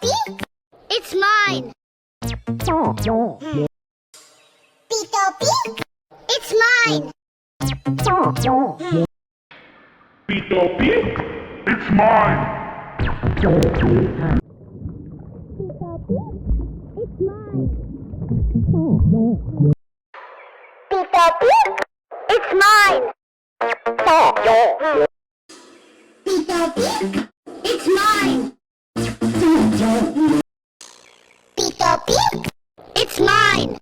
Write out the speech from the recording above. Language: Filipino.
Pig? It's mine. Tito Pig? It's mine. Tito Pig? It's mine. Tito Pig? It's mine. Tito Pig? It's mine. Tito Pig? It's mine. Tito Pig? It's mine. It's mine.